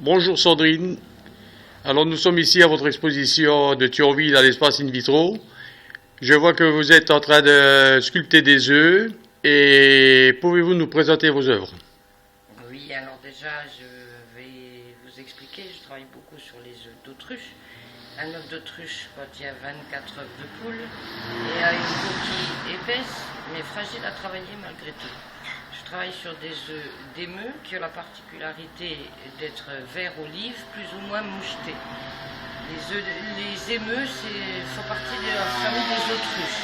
Bonjour Sandrine. Alors nous sommes ici à votre exposition de Thionville à l'espace in vitro. Je vois que vous êtes en train de sculpter des œufs et pouvez-vous nous présenter vos œuvres? Oui, alors déjà, je vais vous expliquer. Je travaille beaucoup sur les œufs d'autruche. Un œuf d'autruche contient 24 œufs de poule et a une coquille épaisse mais fragile à travailler malgré tout. Je travaille sur des œufs d'émeu qui ont la particularité d'être vert olive, plus ou moins mouchetés. Les émeux font partie de la famille des autruches.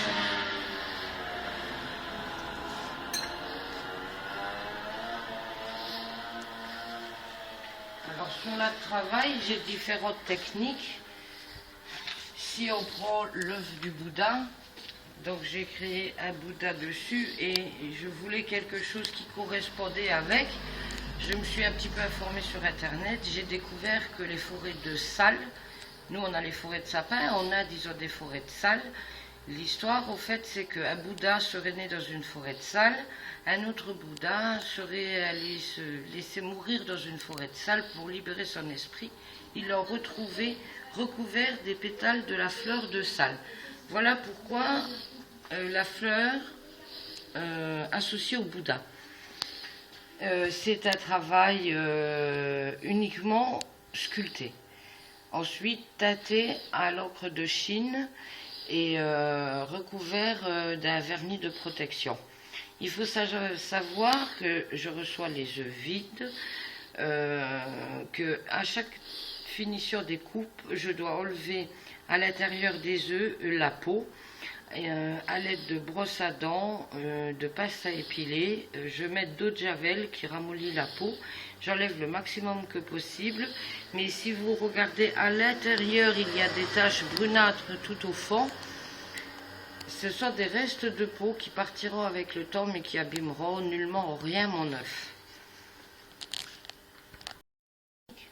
Alors sur le travail, j'ai différentes techniques. Si on prend l'œuf du Bouddha, donc j'ai créé un Bouddha dessus et je voulais quelque chose qui correspondait avec. Je me suis un petit peu informée sur internet, j'ai découvert que les forêts de salles, nous on a les forêts de sapins, on a disons des forêts de salles. L'histoire au fait c'est qu'un Bouddha serait né dans une forêt de salles, un autre Bouddha serait allé se laisser mourir dans une forêt de salles pour libérer son esprit. Il l'a retrouvé recouvert des pétales de la fleur de salle. Voilà pourquoi la fleur associée au Bouddha. C'est un travail uniquement sculpté. Ensuite teinté à l'encre de Chine et recouvert d'un vernis de protection. Il faut savoir que je reçois les œufs vides, que à chaque finition des coupes, je dois enlever à l'intérieur des œufs la peau. À l'aide de brosse à dents, de pince à épiler, je mets d'eau de javel qui ramollit la peau. J'enlève le maximum que possible. Mais si vous regardez à l'intérieur, il y a des taches brunâtres tout au fond. Ce sont des restes de peau qui partiront avec le temps mais qui abîmeront nullement rien mon œuf.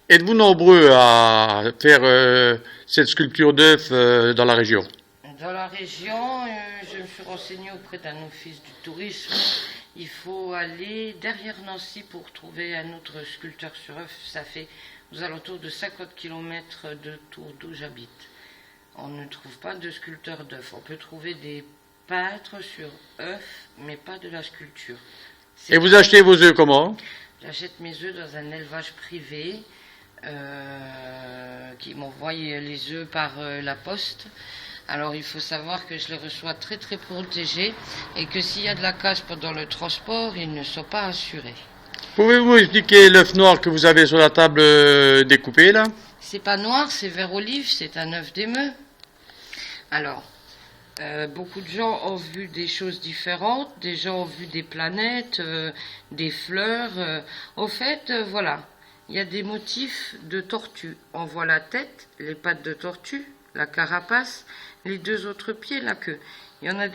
Êtes-vous nombreux à faire cette sculpture d'œufs dans la région? Dans la région, je me suis renseignée auprès d'un office du tourisme. Il faut aller derrière Nancy pour trouver un autre sculpteur sur œuf. Ça fait aux alentours de 50 km de tour d'où j'habite. On ne trouve pas de sculpteur d'œufs. On peut trouver des peintres sur œufs, mais pas de la sculpture. Et vous achetez vos œufs comment? J'achète mes œufs dans un élevage privé qui m'envoie les œufs par la poste. Alors il faut savoir que je les reçois très très protégés et que s'il y a de la casse pendant le transport, ils ne sont pas assurés. Pouvez-vous expliquer l'œuf noir que vous avez sur la table découpé là? C'est pas noir, c'est vert olive, c'est un œuf d'émeu. Alors, beaucoup de gens ont vu des choses différentes, des gens ont vu des planètes, des fleurs. Au fait, voilà, il y a des motifs de tortue. On voit la tête, les pattes de tortue, la carapace, les deux autres pieds, la queue. Il y en a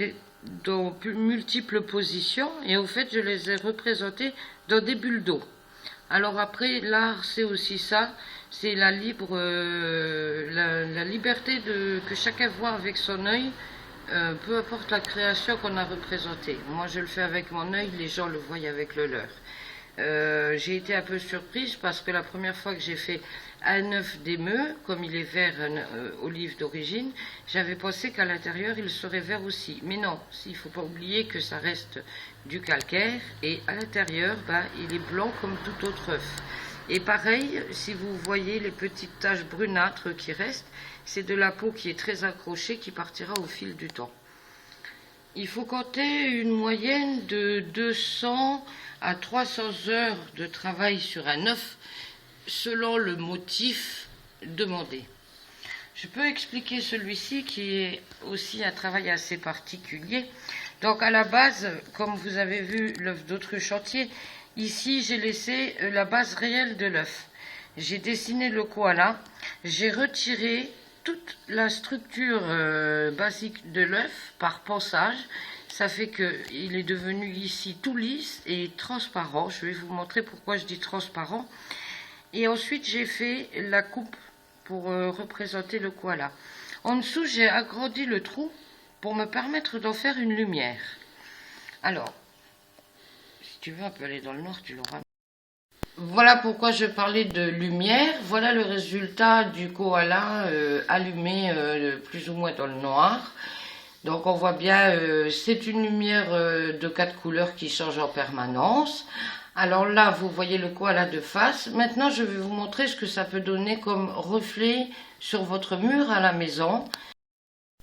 dans multiples positions et au fait je les ai représentés dans des bulles d'eau. Alors après l'art c'est aussi ça, c'est la liberté que chacun voit avec son œil, peu importe la création qu'on a représentée. Moi je le fais avec mon œil, les gens le voient avec le leur. J'ai été un peu surprise parce que la première fois que j'ai fait un œuf d'émeu, comme il est vert olive d'origine, j'avais pensé qu'à l'intérieur il serait vert aussi. Mais non, il ne faut pas oublier que ça reste du calcaire et à l'intérieur, il est blanc comme tout autre œuf. Et pareil, si vous voyez les petites taches brunâtres qui restent, c'est de la peau qui est très accrochée qui partira au fil du temps. Il faut compter une moyenne de 200 à 300 heures de travail sur un œuf selon le motif demandé. Je peux expliquer celui-ci qui est aussi un travail assez particulier. Donc à la base, comme vous avez vu l'œuf d'autruche entier, ici j'ai laissé la base réelle de l'œuf. J'ai dessiné le koala, j'ai retiré toute la structure basique de l'œuf par ponçage. Ça fait qu'il est devenu ici tout lisse et transparent. Je vais vous montrer pourquoi je dis transparent. Et ensuite j'ai fait la coupe pour représenter le koala. En dessous j'ai agrandi le trou pour me permettre d'en faire une lumière. Alors, si tu veux, on peut aller dans le noir, tu l'auras. Voilà pourquoi je parlais de lumière. Voilà le résultat du koala allumé plus ou moins dans le noir. Donc on voit bien, c'est une lumière de 4 couleurs qui change en permanence. Alors là, vous voyez le koala de face. Maintenant, je vais vous montrer ce que ça peut donner comme reflet sur votre mur à la maison.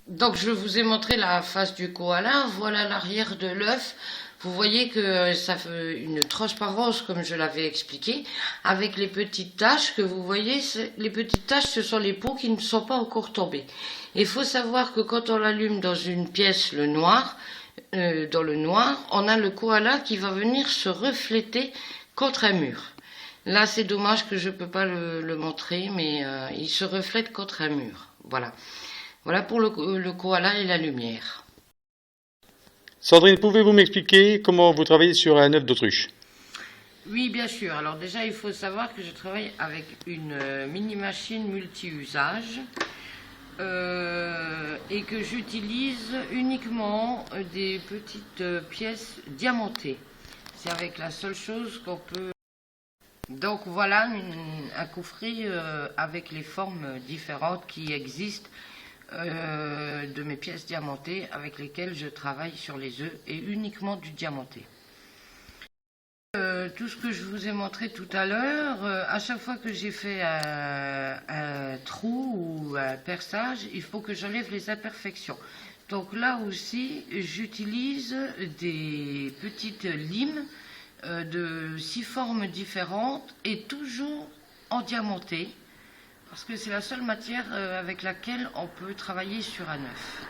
Donc je vous ai montré la face du koala. Voilà l'arrière de l'œuf. Vous voyez que ça fait une transparence comme je l'avais expliqué, avec les petites taches que vous voyez. Les petites taches, ce sont les peaux qui ne sont pas encore tombées. Il faut savoir que quand on l'allume dans une pièce, le noir, dans le noir, on a le koala qui va venir se refléter contre un mur. Là, c'est dommage que je ne peux pas le montrer, mais il se reflète contre un mur. Voilà. Voilà pour le koala et la lumière. Sandrine, pouvez-vous m'expliquer comment vous travaillez sur un œuf d'autruche? Oui, bien sûr. Alors déjà, il faut savoir que je travaille avec une mini-machine multi-usage et que j'utilise uniquement des petites pièces diamantées. C'est avec la seule chose qu'on peut... Donc voilà un coffret avec les formes différentes qui existent de mes pièces diamantées avec lesquelles je travaille sur les œufs et uniquement du diamanté. Tout ce que je vous ai montré tout à l'heure, à chaque fois que j'ai fait un trou ou un perçage, il faut que j'enlève les imperfections. Donc là aussi, j'utilise des petites limes de 6 formes différentes et toujours en diamanté. Parce que c'est la seule matière avec laquelle on peut travailler sur un œuf.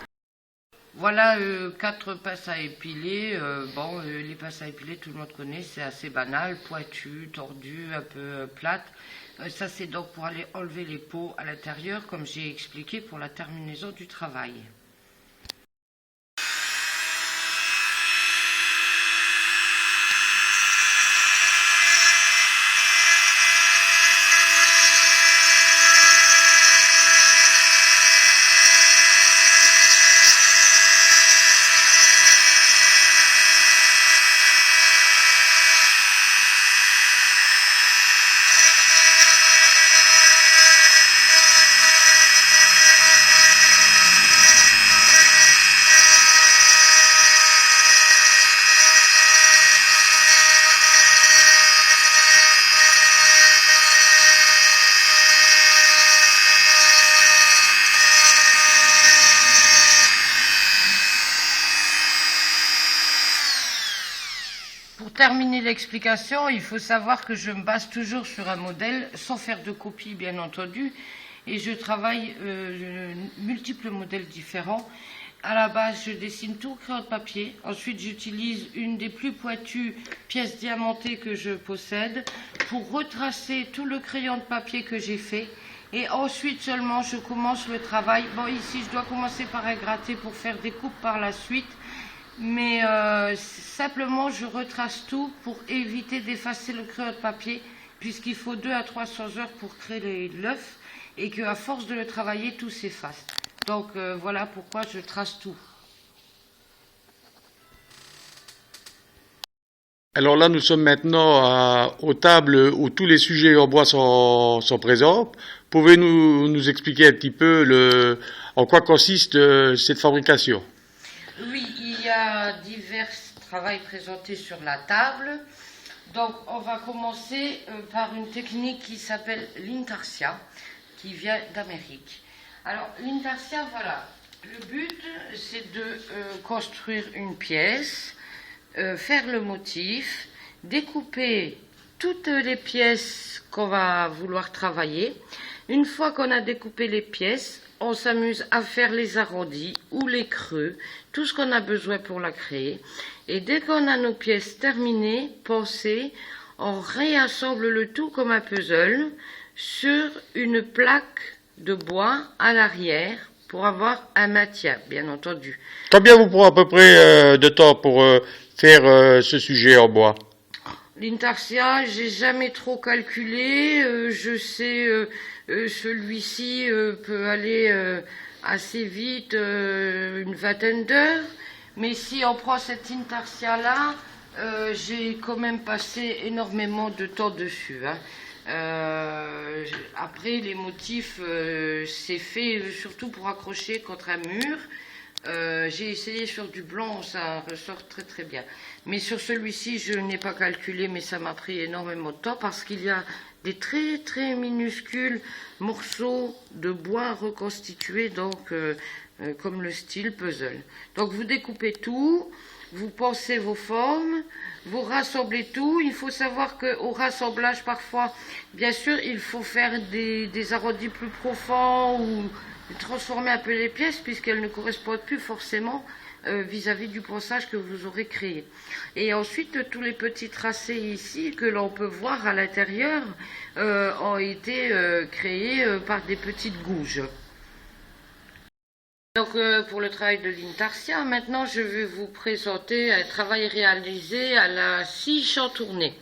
Voilà 4 pinces à épiler. Les pinces à épiler, tout le monde connaît, c'est assez banal, pointu, tordu, un peu plate. Ça, c'est donc pour aller enlever les peaux à l'intérieur, comme j'ai expliqué pour la terminaison du travail. Pour terminer l'explication, il faut savoir que je me base toujours sur un modèle, sans faire de copie bien entendu, et je travaille multiples modèles différents. À la base, je dessine tout au crayon de papier. Ensuite, j'utilise une des plus pointues pièces diamantées que je possède pour retracer tout le crayon de papier que j'ai fait. Et ensuite seulement, je commence le travail. Bon, ici, je dois commencer par un gratté pour faire des coupes par la suite. Mais simplement, je retrace tout pour éviter d'effacer le crayon de papier, puisqu'il faut 200 à 300 heures pour créer l'œuf, et qu'à force de le travailler, tout s'efface. Donc voilà pourquoi je trace tout. Alors là, nous sommes maintenant aux tables où tous les sujets en bois sont présents. Pouvez-vous nous expliquer un petit peu en quoi consiste cette fabrication? Oui, il y a divers travaux présentés sur la table. Donc on va commencer par une technique qui s'appelle l'intarsia, qui vient d'Amérique. Alors l'intarsia, voilà, le but c'est de construire une pièce, faire le motif, découper toutes les pièces qu'on va vouloir travailler. Une fois qu'on a découpé les pièces, on s'amuse à faire les arrondis ou les creux, tout ce qu'on a besoin pour la créer. Et dès qu'on a nos pièces terminées, pensez, on réassemble le tout comme un puzzle sur une plaque de bois à l'arrière pour avoir un maintien, bien entendu. Combien vous prend à peu près de temps pour faire ce sujet en bois? L'intarsia, j'ai jamais trop calculé. Je sais, celui-ci peut aller assez vite, une vingtaine d'heures. Mais si on prend cette intarsia-là, J'ai quand même passé énormément de temps dessus, hein. Après, les motifs, c'est fait surtout pour accrocher contre un mur. J'ai essayé sur du blanc, ça ressort très très bien. Mais sur celui-ci, je n'ai pas calculé, mais ça m'a pris énormément de temps parce qu'il y a des très très minuscules morceaux de bois reconstitués, donc comme le style puzzle. Donc vous découpez tout, vous pensez vos formes, vous rassemblez tout. Il faut savoir qu'au rassemblage, parfois, bien sûr, il faut faire des arrondis plus profonds ou transformer un peu les pièces puisqu'elles ne correspondent plus forcément vis-à-vis du ponçage que vous aurez créé. Et ensuite, tous les petits tracés ici que l'on peut voir à l'intérieur ont été créés par des petites gouges. Donc pour le travail de l'intarsia, maintenant je vais vous présenter un travail réalisé à la scie chantournée.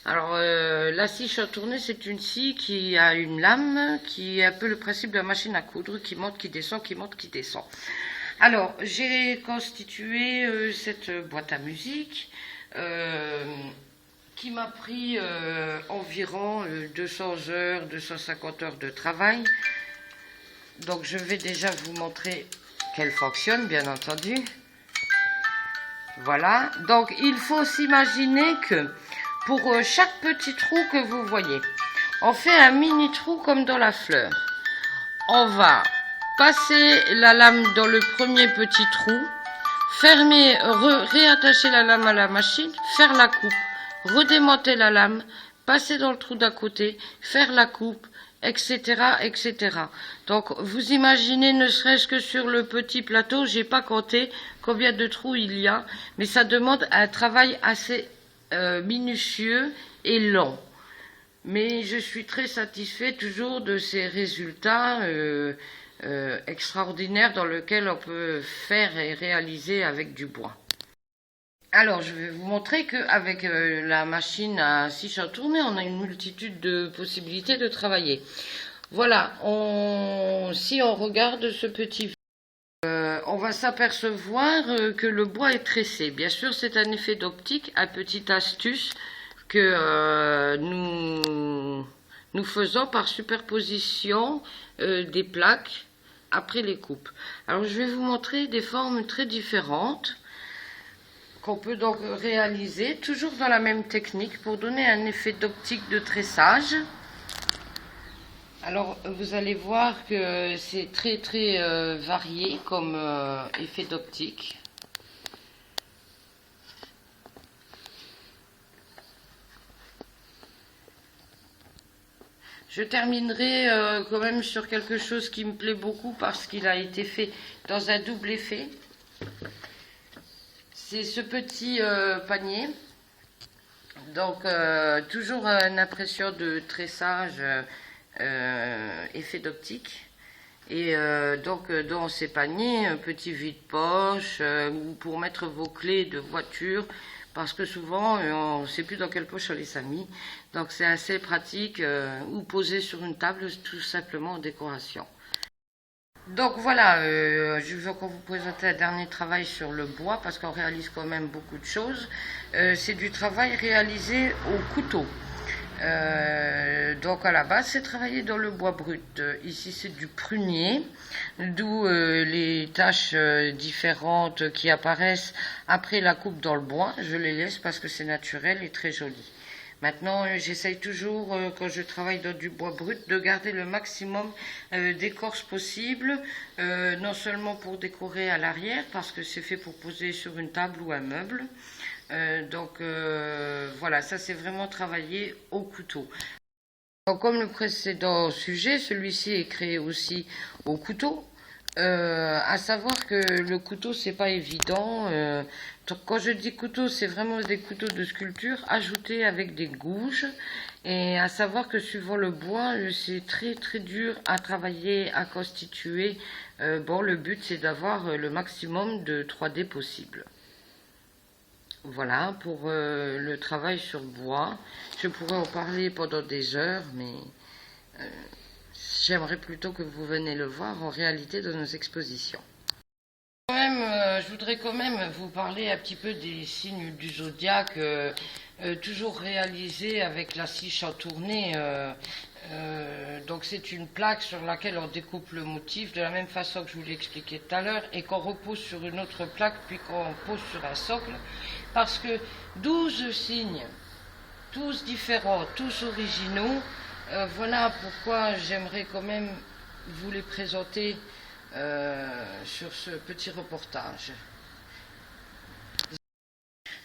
Alors la scie chantournée, c'est une scie qui a une lame, qui est un peu le principe de la machine à coudre, qui monte, qui descend, qui monte, qui descend. Alors j'ai constitué cette boîte à musique qui m'a pris environ 200 heures, 250 heures de travail. Donc je vais déjà vous montrer qu'elle fonctionne, bien entendu. Voilà. Donc il faut s'imaginer que pour chaque petit trou que vous voyez, on fait un mini trou comme dans la fleur. On va passer la lame dans le premier petit trou, fermer, réattacher la lame à la machine, faire la coupe, redémonter la lame, passer dans le trou d'à côté, faire la coupe, etc., etc. Donc, vous imaginez, ne serait-ce que sur le petit plateau, j'ai pas compté combien de trous il y a, mais ça demande un travail assez minutieux et lent. Mais je suis très satisfait toujours de ces résultats extraordinaires dans lesquels on peut faire et réaliser avec du bois. Alors, je vais vous montrer qu'avec la machine à scie chantournée, on a une multitude de possibilités de travailler. Voilà, si on regarde ce petit on va s'apercevoir que le bois est tressé. Bien sûr, c'est un effet d'optique, une petite astuce que nous faisons par superposition des plaques après les coupes. Alors, je vais vous montrer des formes très différentes qu'on peut donc réaliser, toujours dans la même technique, pour donner un effet d'optique de tressage. Alors, vous allez voir que c'est très très varié comme effet d'optique. Je terminerai quand même sur quelque chose qui me plaît beaucoup parce qu'il a été fait dans un double effet. C'est ce petit panier. Donc, toujours une impression de tressage effet d'optique. Et donc, dans ces paniers, un petit vide-poche pour mettre vos clés de voiture. Parce que souvent, on ne sait plus dans quelle poche on les a mis. Donc, c'est assez pratique ou posé sur une table, tout simplement en décoration. Donc voilà, je vais encore vous présenter un dernier travail sur le bois parce qu'on réalise quand même beaucoup de choses. C'est du travail réalisé au couteau. Donc à la base, c'est travaillé dans le bois brut. Ici, c'est du prunier, d'où les taches différentes qui apparaissent après la coupe dans le bois. Je les laisse parce que c'est naturel et très joli. Maintenant, j'essaye toujours, quand je travaille dans du bois brut, de garder le maximum d'écorce possible, non seulement pour décorer à l'arrière, parce que c'est fait pour poser sur une table ou un meuble. Donc voilà, ça c'est vraiment travaillé au couteau. Donc, comme le précédent sujet, celui-ci est créé aussi au couteau. À savoir que le couteau, c'est pas évident. Donc, quand je dis couteau, c'est vraiment des couteaux de sculpture ajoutés avec des gouges. Et à savoir que suivant le bois, c'est très très dur à travailler, à constituer. Bon, le but, c'est d'avoir le maximum de 3D possible. Voilà, pour le travail sur bois. Je pourrais en parler pendant des heures, mais j'aimerais plutôt que vous veniez le voir en réalité dans nos expositions. Quand même, je voudrais quand même vous parler un petit peu des signes du zodiaque, toujours réalisés avec la scie en tournée. Donc c'est une plaque sur laquelle on découpe le motif de la même façon que je vous l'ai expliqué tout à l'heure et qu'on repose sur une autre plaque puis qu'on pose sur un socle, parce que 12 signes, tous différents, tous originaux, voilà pourquoi j'aimerais quand même vous les présenter sur ce petit reportage.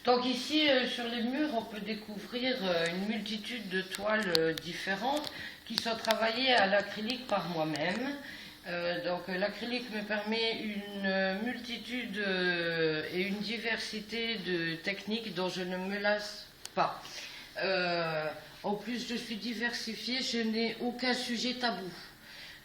Donc ici, sur les murs, on peut découvrir une multitude de toiles différentes qui sont travaillées à l'acrylique par moi-même. Donc l'acrylique me permet une multitude et une diversité de techniques dont je ne me lasse pas. En plus, je suis diversifiée, je n'ai aucun sujet tabou.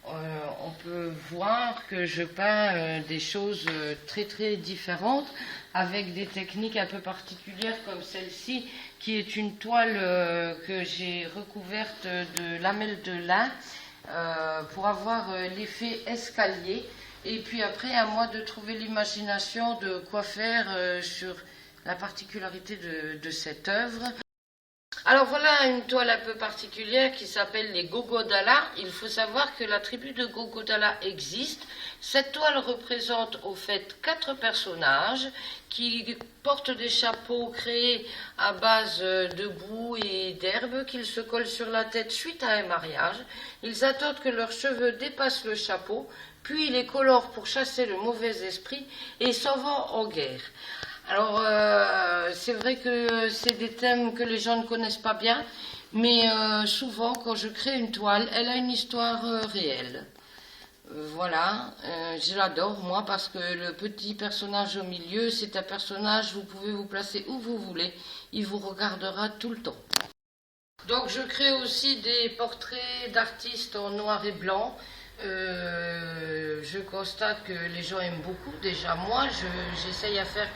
On peut voir que je peins des choses très très différentes avec des techniques un peu particulières comme celle-ci qui est une toile que j'ai recouverte de lamelles de lin pour avoir l'effet escalier, et puis après à moi de trouver l'imagination de quoi faire sur la particularité de cette œuvre. Alors voilà une toile un peu particulière qui s'appelle les Gogodala. Il faut savoir que la tribu de Gogodala existe. Cette toile représente au fait 4 personnages qui portent des chapeaux créés à base de boue et d'herbe qu'ils se collent sur la tête suite à un mariage. Ils attendent que leurs cheveux dépassent le chapeau, puis ils les colorent pour chasser le mauvais esprit et s'en vont en guerre. Alors, c'est vrai que c'est des thèmes que les gens ne connaissent pas bien, mais souvent, quand je crée une toile, elle a une histoire réelle. Voilà, je l'adore, moi, parce que le petit personnage au milieu, c'est un personnage, vous pouvez vous placer où vous voulez, il vous regardera tout le temps. Donc, je crée aussi des portraits d'artistes en noir et blanc. Je constate que les gens aiment beaucoup. Déjà, moi, j'essaye à faire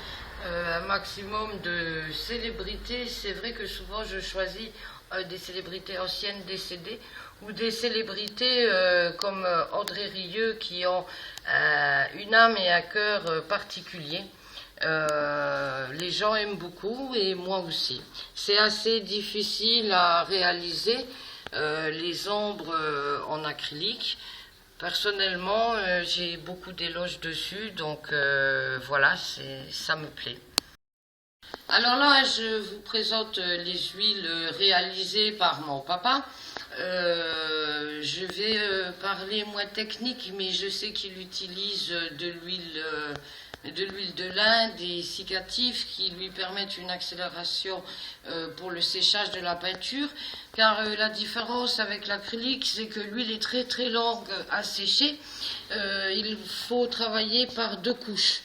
un maximum de célébrités. C'est vrai que souvent je choisis des célébrités anciennes décédées ou des célébrités comme André Rieu qui ont une âme et un cœur particulier. Les gens aiment beaucoup et moi aussi. C'est assez difficile à réaliser les ombres en acrylique. Personnellement, j'ai beaucoup d'éloges dessus, donc voilà, ça me plaît. Alors là, je vous présente les huiles réalisées par mon papa. Je vais parler moins technique, mais je sais qu'il utilise de l'huile de lin, des cicatifs qui lui permettent une accélération pour le séchage de la peinture, car la différence avec l'acrylique, c'est que l'huile est très très longue à sécher. Il faut travailler par 2 couches.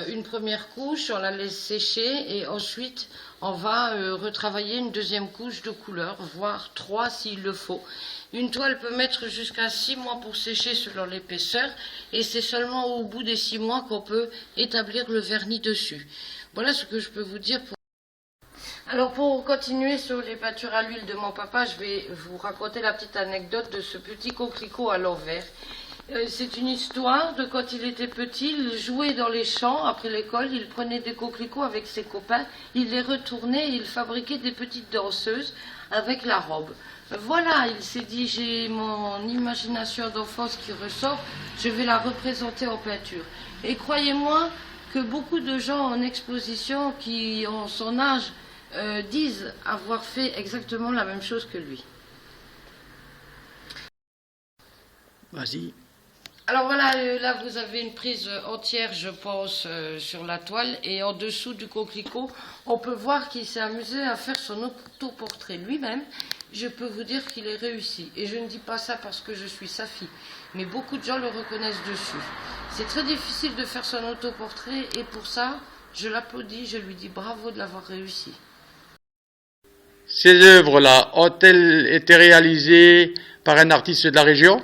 Une première couche, on la laisse sécher et ensuite on va retravailler une deuxième couche de couleur, voire 3 s'il le faut. Une toile peut mettre jusqu'à 6 mois pour sécher selon l'épaisseur et c'est seulement au bout des 6 mois qu'on peut établir le vernis dessus. Voilà ce que je peux vous dire. Alors pour continuer sur les peintures à l'huile de mon papa, je vais vous raconter la petite anecdote de ce petit coquelicot à l'envers. C'est une histoire de quand il était petit, il jouait dans les champs après l'école, il prenait des coquelicots avec ses copains, il les retournait et il fabriquait des petites danseuses avec la robe. Voilà, il s'est dit, j'ai mon imagination d'enfance qui ressort, je vais la représenter en peinture. Et croyez-moi que beaucoup de gens en exposition qui ont son âge disent avoir fait exactement la même chose que lui. Vas-y. Alors voilà, là vous avez une prise entière, je pense, sur la toile, et en dessous du coquelicot, on peut voir qu'il s'est amusé à faire son autoportrait lui-même. Je peux vous dire qu'il est réussi, et je ne dis pas ça parce que je suis sa fille, mais beaucoup de gens le reconnaissent dessus. C'est très difficile de faire son autoportrait, et pour ça, je l'applaudis, je lui dis bravo de l'avoir réussi. Ces œuvres-là ont-elles été réalisées par un artiste de la région ?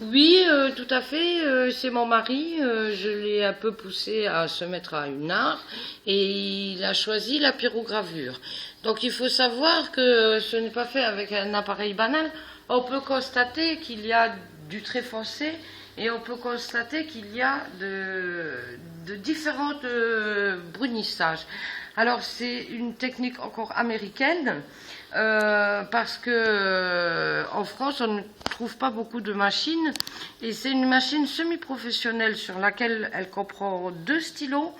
Oui, tout à fait. C'est mon mari. Je l'ai un peu poussé à se mettre à une art et il a choisi la pyrogravure. Donc il faut savoir que ce n'est pas fait avec un appareil banal. On peut constater qu'il y a du trait foncé et on peut constater qu'il y a de différentes brunissages. Alors c'est une technique encore américaine, parce que en France on ne trouve pas beaucoup de machines, et c'est une machine semi-professionnelle sur laquelle elle comprend 2 stylos,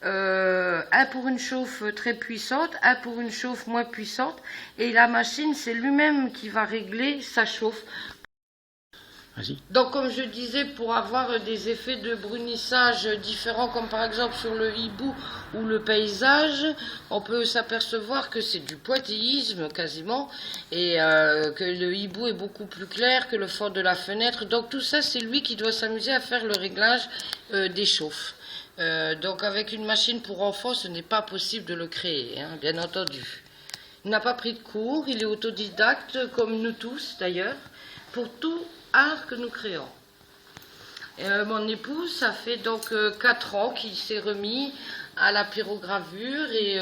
un pour une chauffe très puissante, un pour une chauffe moins puissante, et la machine c'est lui-même qui va régler sa chauffe. Donc comme je disais, pour avoir des effets de brunissage différents, comme par exemple sur le hibou ou le paysage, on peut s'apercevoir que c'est du pointillisme quasiment, et que le hibou est beaucoup plus clair que le fond de la fenêtre. Donc tout ça, c'est lui qui doit s'amuser à faire le réglage des chauffes. Donc avec une machine pour enfants, ce n'est pas possible de le créer, hein, bien entendu. Il n'a pas pris de cours, il est autodidacte, comme nous tous d'ailleurs, pour tout art que nous créons. Mon époux, ça fait donc 4 ans qu'il s'est remis à la pyrogravure, et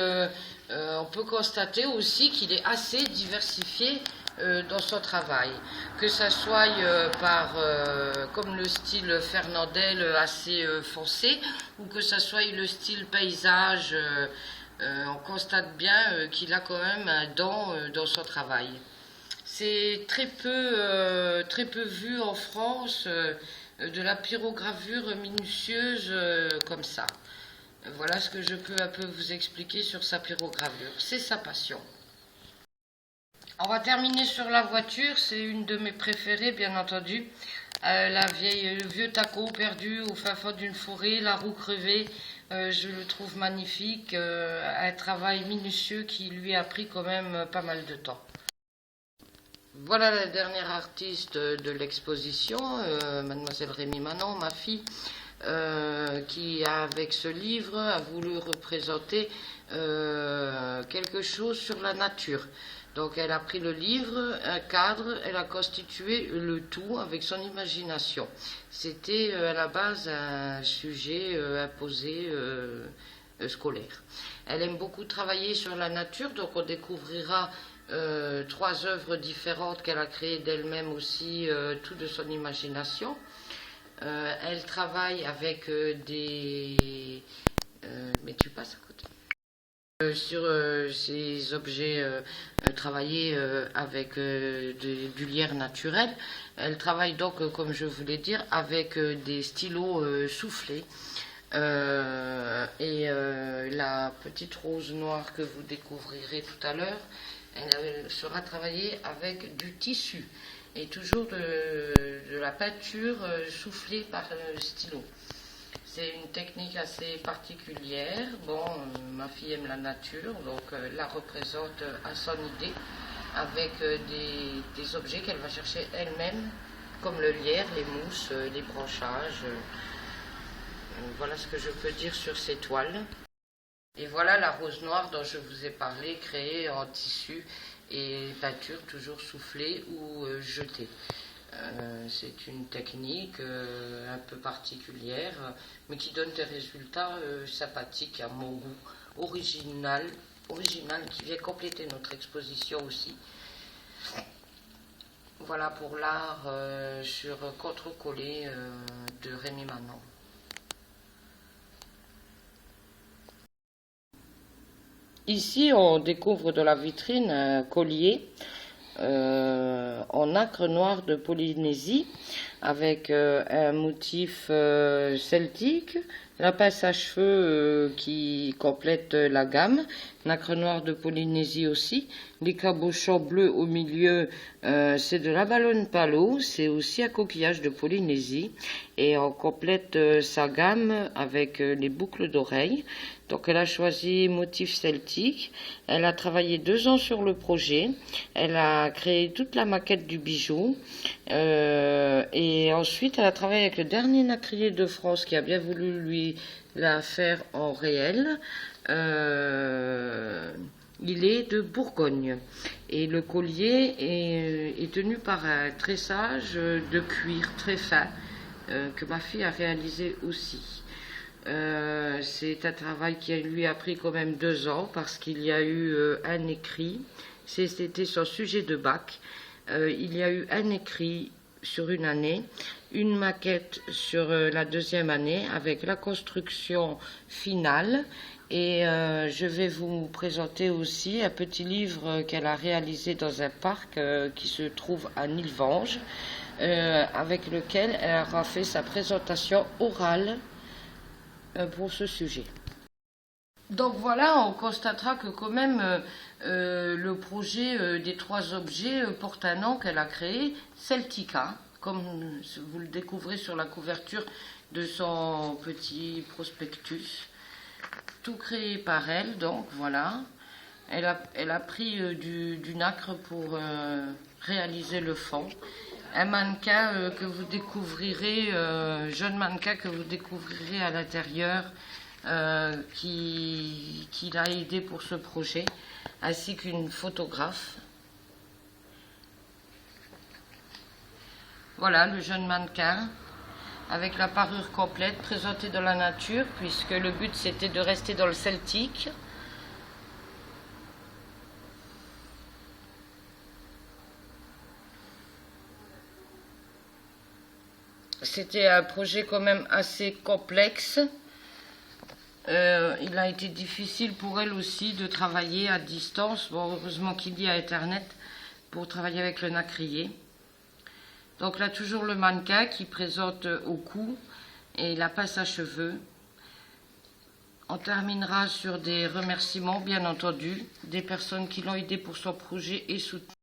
on peut constater aussi qu'il est assez diversifié dans son travail, que ça soit comme le style Fernandel assez foncé, ou que ça soit le style paysage. On constate bien qu'il a quand même un don dans son travail. C'est très peu vu en France de la pyrogravure minutieuse comme ça. Voilà ce que je peux un peu vous expliquer sur sa pyrogravure. C'est sa passion. On va terminer sur la voiture, c'est une de mes préférées bien entendu. Le vieux taco perdu au fin fond d'une forêt, la roue crevée, je le trouve magnifique, un travail minutieux qui lui a pris quand même pas mal de temps. Voilà la dernière artiste de l'exposition, mademoiselle Rémy Manon, ma fille, qui avec ce livre a voulu représenter quelque chose sur la nature. Donc elle a pris le livre, un cadre, elle a constitué le tout avec son imagination. C'était à la base un sujet imposé scolaire. Elle aime beaucoup travailler sur la nature, donc on découvrira 3 œuvres différentes qu'elle a créées d'elle-même aussi, tout de son imagination. Elle travaille avec mais tu passes à côté. Sur ces objets travaillés avec du lierre naturel. Elle travaille donc, comme je voulais dire, avec des stylos soufflés. La petite rose noire que vous découvrirez tout à l'heure, elle sera travaillée avec du tissu et toujours de la peinture soufflée par stylo. C'est une technique assez particulière. Bon, ma fille aime la nature, donc la représente à son idée avec des objets qu'elle va chercher elle-même, comme le lierre, les mousses, les branchages. Voilà ce que je peux dire sur ces toiles. Et voilà la rose noire dont je vous ai parlé, créée en tissu et peinture toujours soufflée ou jetée. C'est une technique un peu particulière, mais qui donne des résultats sympathiques, à mon goût, original qui vient compléter notre exposition aussi. Voilà pour l'art sur contre-collé de Rémy Manon. Ici, on découvre de la vitrine un collier en nacre noire de Polynésie avec un motif celtique, la pince à cheveux qui complète la gamme, nacre noire de Polynésie aussi, les cabochons bleus au milieu, c'est de la ballonne palo, c'est aussi un coquillage de Polynésie, et on complète sa gamme avec les boucles d'oreilles. Donc elle a choisi motif celtique, elle a travaillé 2 ans sur le projet, elle a créé toute la maquette du bijou, et ensuite elle a travaillé avec le dernier nacrier de France qui a bien voulu lui la faire en réel. Il est de Bourgogne et le collier est tenu par un tressage de cuir très fin que ma fille a réalisé aussi. C'est un travail qui lui a pris quand même 2 ans parce qu'il y a eu un écrit, c'était son sujet de bac, il y a eu un écrit sur une année, une maquette sur la deuxième année avec la construction finale. Et je vais vous présenter aussi un petit livre qu'elle a réalisé dans un parc qui se trouve à Nilvange, avec lequel elle aura fait sa présentation orale pour ce sujet. Donc voilà, on constatera que quand même le projet des 3 objets porte un nom qu'elle a créé, Celtica, comme vous le découvrez sur la couverture de son petit prospectus. Tout créé par elle, donc voilà. Elle a pris du nacre pour réaliser le fond. Un mannequin que vous découvrirez, jeune mannequin que vous découvrirez à l'intérieur, qui l'a aidé pour ce projet, ainsi qu'une photographe. Voilà le jeune mannequin avec la parure complète présentée dans la nature, puisque le but c'était de rester dans le celtique. C'était un projet quand même assez complexe. Il a été difficile pour elle aussi de travailler à distance. Bon, heureusement qu'il y a Internet pour travailler avec le nacrier. Donc là, toujours le mannequin qui présente au cou et la pince à cheveux. On terminera sur des remerciements, bien entendu, des personnes qui l'ont aidé pour son projet et soutenu.